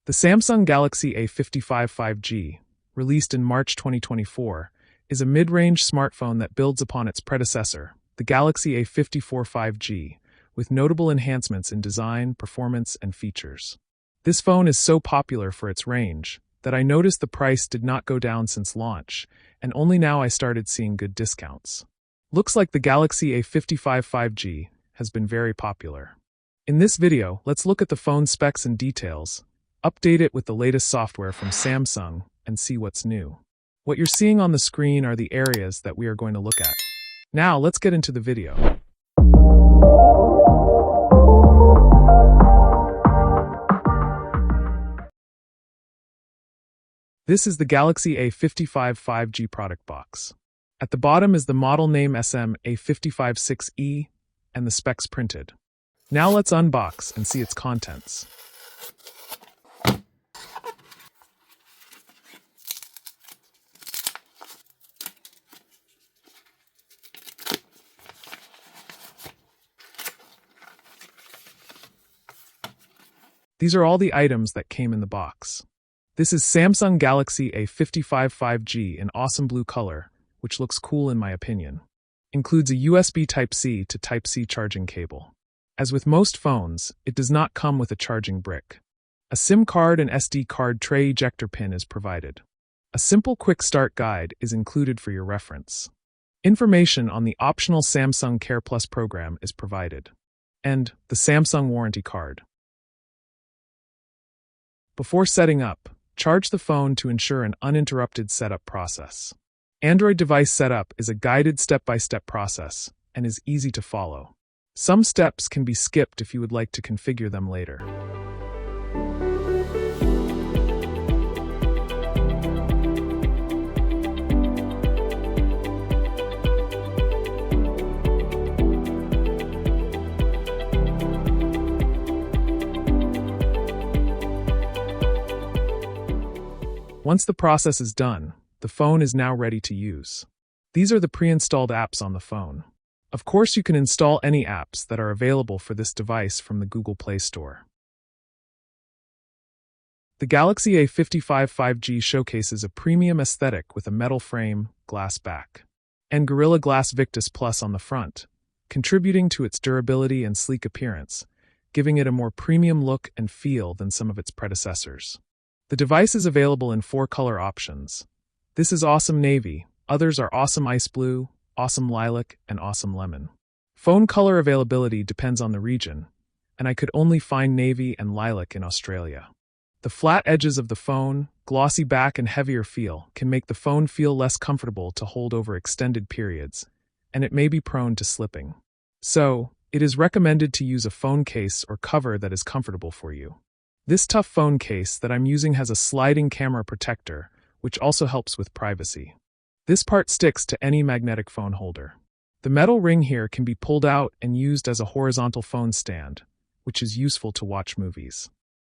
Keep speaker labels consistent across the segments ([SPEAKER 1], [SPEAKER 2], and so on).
[SPEAKER 1] The Samsung Galaxy A55 5G, released in March 2024, is a mid-range smartphone that builds upon its predecessor, the Galaxy A54 5G, with notable enhancements in design, performance, and features. This phone is so popular for its range that I noticed the price did not go down since launch, and only now I started seeing good discounts. Looks like the Galaxy A55 5G has been very popular. In this video, let's look at the phone's specs and details, update it with the latest software from Samsung, and see what's new. What you're seeing on the screen are the areas that we are going to look at. Now, let's get into the video. This is the Galaxy A55 5G product box. At the bottom is the model name SM-A55-6E and the specs printed. Now let's unbox and see its contents. These are all the items that came in the box. This is Samsung Galaxy A55 5G in awesome blue color, which looks cool in my opinion. Includes a USB Type-C to Type-C charging cable. As with most phones, it does not come with a charging brick. A SIM card and SD card tray ejector pin is provided. A simple quick start guide is included for your reference. Information on the optional Samsung Care Plus program is provided. And the Samsung warranty card. Before setting up, charge the phone to ensure an uninterrupted setup process. Android device setup is a guided step-by-step process and is easy to follow. Some steps can be skipped if you would like to configure them later. Once the process is done, the phone is now ready to use. These are the pre-installed apps on the phone. Of course, you can install any apps that are available for this device from the Google Play Store. The Galaxy A55 5G showcases a premium aesthetic with a metal frame, glass back, and Gorilla Glass Victus Plus on the front, contributing to its durability and sleek appearance, giving it a more premium look and feel than some of its predecessors. The device is available in 4 color options. This is Awesome Navy, others are Awesome Ice Blue, Awesome Lilac, and Awesome Lemon. Phone color availability depends on the region, and I could only find Navy and Lilac in Australia. The flat edges of the phone, glossy back, and heavier feel can make the phone feel less comfortable to hold over extended periods, and it may be prone to slipping. So, it is recommended to use a phone case or cover that is comfortable for you. This tough phone case that I'm using has a sliding camera protector, which also helps with privacy. This part sticks to any magnetic phone holder. The metal ring here can be pulled out and used as a horizontal phone stand, which is useful to watch movies.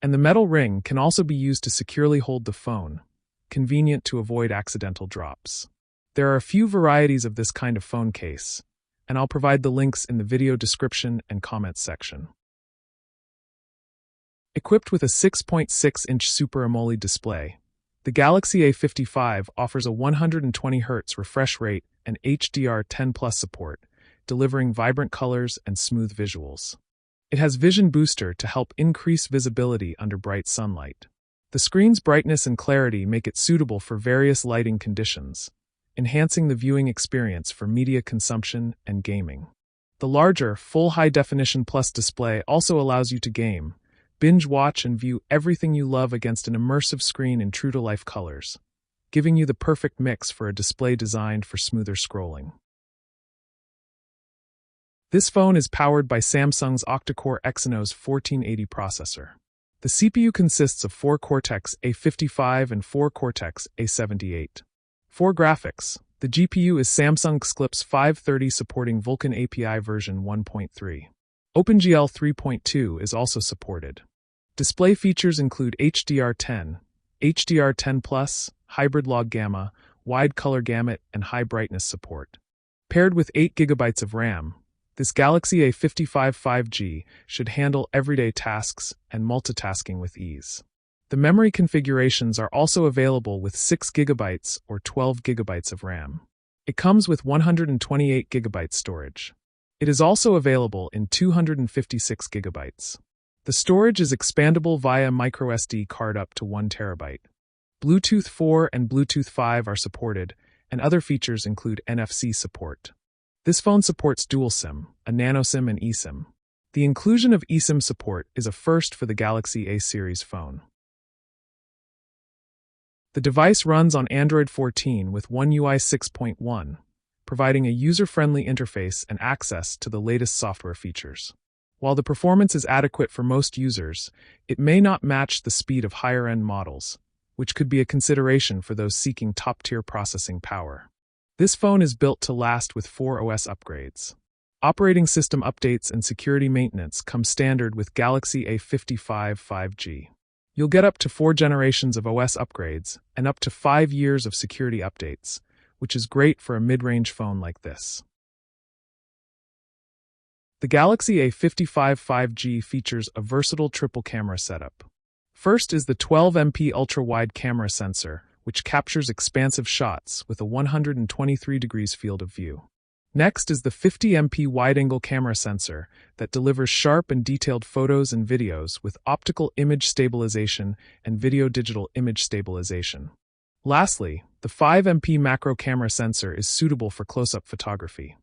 [SPEAKER 1] And the metal ring can also be used to securely hold the phone, convenient to avoid accidental drops. There are a few varieties of this kind of phone case, and I'll provide the links in the video description and comments section. Equipped with a 6.6-inch Super AMOLED display, the Galaxy A55 offers a 120Hz refresh rate and HDR10+ support, delivering vibrant colors and smooth visuals. It has Vision Booster to help increase visibility under bright sunlight. The screen's brightness and clarity make it suitable for various lighting conditions, enhancing the viewing experience for media consumption and gaming. The larger, full high-definition Plus display also allows you to game, binge watch, and view everything you love against an immersive screen in true-to-life colors, giving you the perfect mix for a display designed for smoother scrolling. This phone is powered by Samsung's octa-core Exynos 1480 processor. The CPU consists of 4 Cortex-A55 and 4 Cortex-A78. For graphics, the GPU is Samsung Xclipse 530 supporting Vulkan API version 1.3. OpenGL 3.2 is also supported. Display features include HDR10, HDR10+, hybrid log gamma, wide color gamut, and high brightness support. Paired with 8 GB of RAM, this Galaxy A55 5G should handle everyday tasks and multitasking with ease. The memory configurations are also available with 6 GB or 12 GB of RAM. It comes with 128 GB storage. It is also available in 256 GB. The storage is expandable via microSD card up to 1 TB. Bluetooth 4 and Bluetooth 5 are supported, and other features include NFC support. This phone supports dual SIM, a nano SIM and eSIM. The inclusion of eSIM support is a first for the Galaxy A series phone. The device runs on Android 14 with One UI 6.1, providing a user-friendly interface and access to the latest software features. While the performance is adequate for most users, it may not match the speed of higher-end models, which could be a consideration for those seeking top-tier processing power. This phone is built to last with 4 OS upgrades. Operating system updates and security maintenance come standard with Galaxy A55 5G. You'll get up to 4 generations of OS upgrades and up to 5 years of security updates, which is great for a mid-range phone like this. The Galaxy A55 5G features a versatile triple camera setup. First is the 12MP ultra-wide camera sensor, which captures expansive shots with a 123 degrees field of view. Next is the 50MP wide-angle camera sensor that delivers sharp and detailed photos and videos with optical image stabilization and video digital image stabilization. Lastly, the 5MP macro camera sensor is suitable for close-up photography.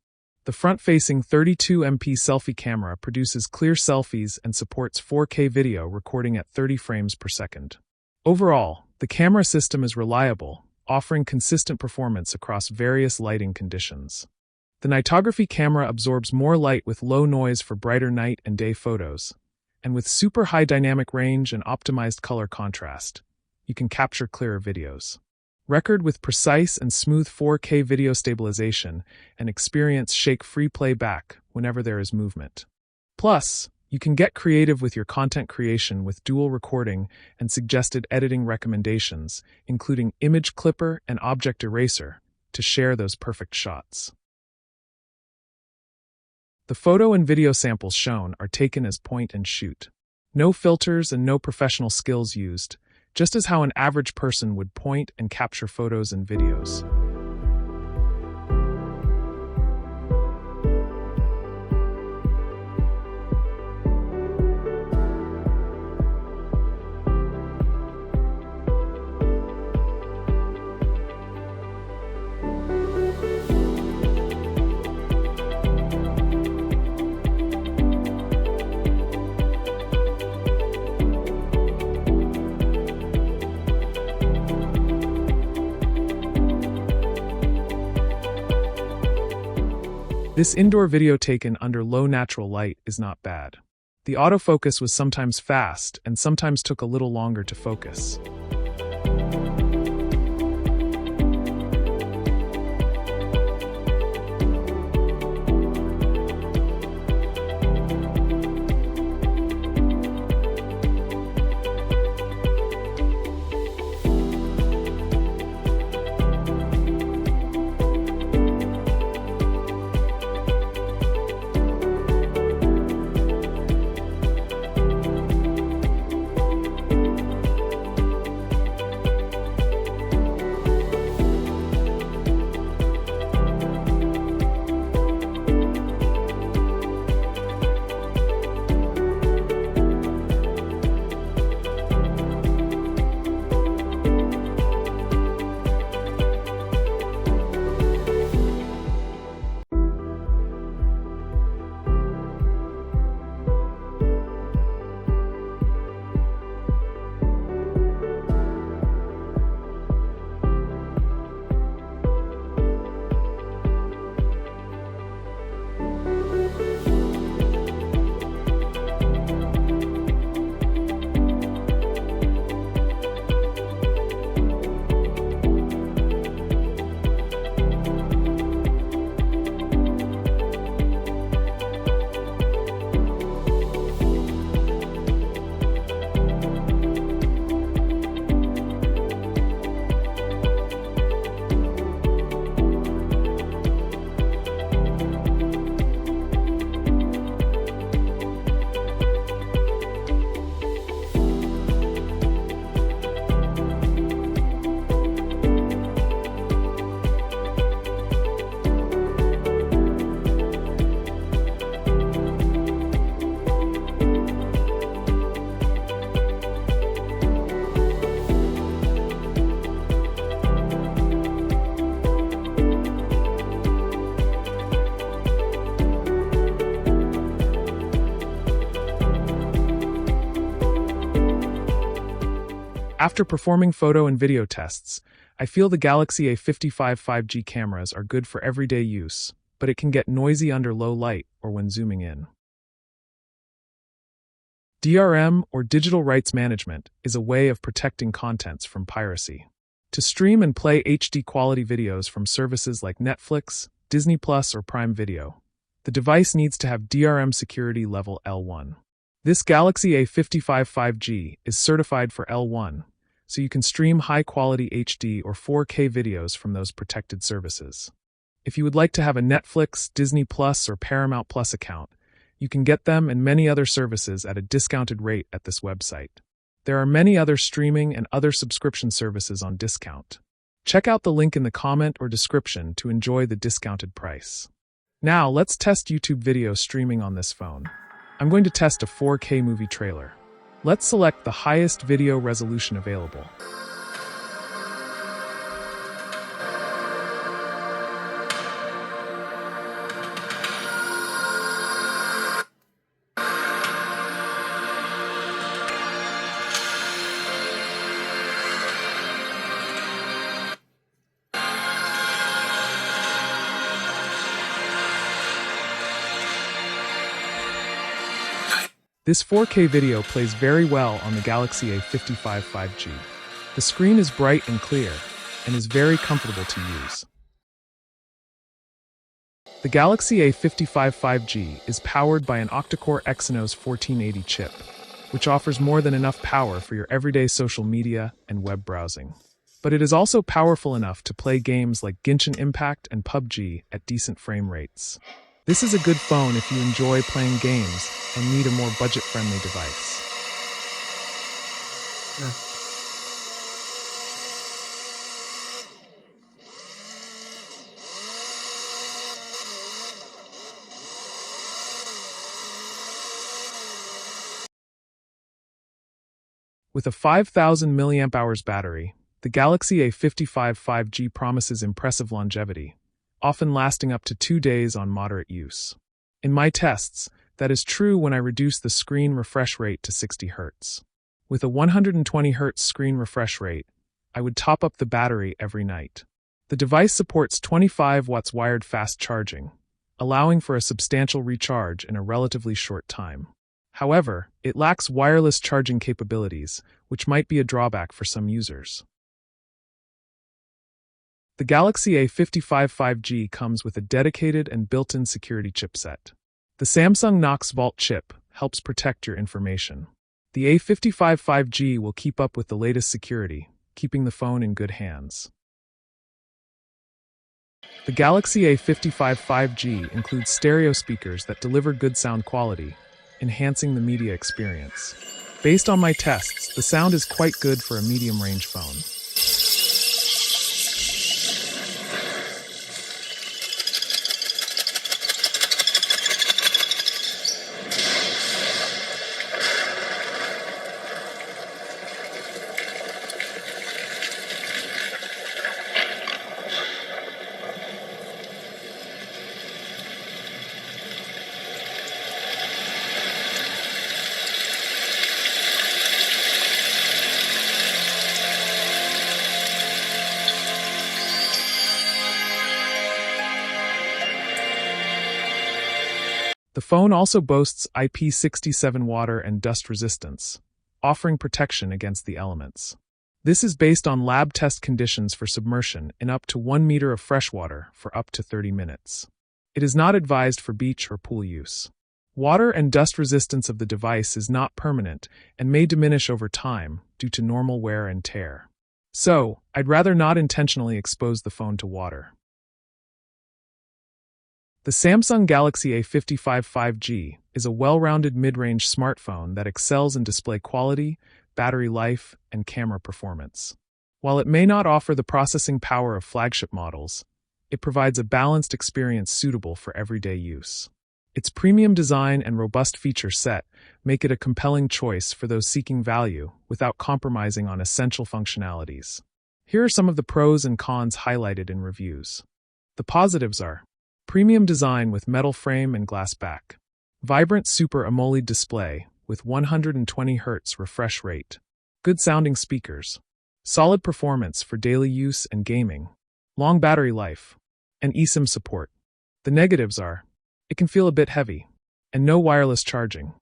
[SPEAKER 1] The front-facing 32MP selfie camera produces clear selfies and supports 4K video recording at 30 frames per second. Overall, the camera system is reliable, offering consistent performance across various lighting conditions. The nightography camera absorbs more light with low noise for brighter night and day photos, and with super high dynamic range and optimized color contrast, you can capture clearer videos. Record with precise and smooth 4K video stabilization and experience shake-free playback whenever there is movement. Plus, you can get creative with your content creation with dual recording and suggested editing recommendations, including Image Clipper and Object Eraser, to share those perfect shots. The photo and video samples shown are taken as point and shoot. No filters and no professional skills used, just as how an average person would point and capture photos and videos. This indoor video taken under low natural light is not bad. The autofocus was sometimes fast and sometimes took a little longer to focus. After performing photo and video tests, I feel the Galaxy A55 5G cameras are good for everyday use, but it can get noisy under low light or when zooming in. DRM, or digital rights management, is a way of protecting contents from piracy. To stream and play HD quality videos from services like Netflix, Disney Plus, or Prime Video, the device needs to have DRM security level L1. This Galaxy A55 5G is certified for L1, so you can stream high-quality HD or 4K videos from those protected services. If you would like to have a Netflix, Disney Plus, or Paramount Plus account, you can get them and many other services at a discounted rate at this website. There are many other streaming and other subscription services on discount. Check out the link in the comment or description to enjoy the discounted price. Now, let's test YouTube video streaming on this phone. I'm going to test a 4K movie trailer. Let's select the highest video resolution available. This 4K video plays very well on the Galaxy A55 5G. The screen is bright and clear, and is very comfortable to use. The Galaxy A55 5G is powered by an octa-core Exynos 1480 chip, which offers more than enough power for your everyday social media and web browsing. But it is also powerful enough to play games like Genshin Impact and PUBG at decent frame rates. This is a good phone if you enjoy playing games and need a more budget-friendly device. With a 5,000 mAh battery, the Galaxy A55 5G promises impressive longevity, often lasting up to 2 days on moderate use. In my tests, that is true when I reduce the screen refresh rate to 60 Hz. With a 120 Hz screen refresh rate, I would top up the battery every night. The device supports 25 watts wired fast charging, allowing for a substantial recharge in a relatively short time. However, it lacks wireless charging capabilities, which might be a drawback for some users. The Galaxy A55 5G comes with a dedicated and built-in security chipset. The Samsung Knox Vault chip helps protect your information. The A55 5G will keep up with the latest security, keeping the phone in good hands. The Galaxy A55 5G includes stereo speakers that deliver good sound quality, enhancing the media experience. Based on my tests, the sound is quite good for a medium-range phone. The phone also boasts IP67 water and dust resistance, offering protection against the elements. This is based on lab test conditions for submersion in up to 1 meter of fresh water for up to 30 minutes. It is not advised for beach or pool use. Water and dust resistance of the device is not permanent and may diminish over time due to normal wear and tear. So, I'd rather not intentionally expose the phone to water. The Samsung Galaxy A55 5G is a well-rounded mid-range smartphone that excels in display quality, battery life, and camera performance. While it may not offer the processing power of flagship models, it provides a balanced experience suitable for everyday use. Its premium design and robust feature set make it a compelling choice for those seeking value without compromising on essential functionalities. Here are some of the pros and cons highlighted in reviews. The positives are: premium design with metal frame and glass back. Vibrant Super AMOLED display with 120 Hz refresh rate. good sounding speakers, solid performance for daily use and gaming, long battery life, and eSIM support. The negatives are, it can feel a bit heavy, and no wireless charging.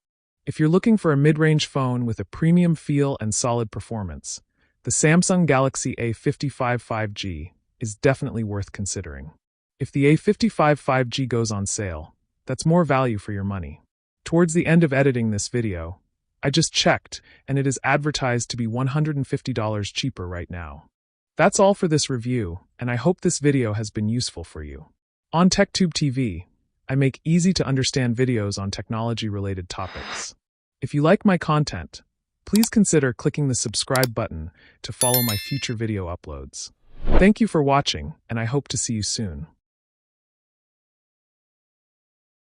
[SPEAKER 1] If you're looking for a mid-range phone with a premium feel and solid performance, the Samsung Galaxy A55 5G is definitely worth considering. If the A55 5G goes on sale, that's more value for your money. Towards the end of editing this video, I just checked, and it is advertised to be $150 cheaper right now. That's all for this review, and I hope this video has been useful for you. On TechTube TV, I make easy-to-understand videos on technology-related topics. If you like my content, please consider clicking the subscribe button to follow my future video uploads. Thank you for watching, and I hope to see you soon.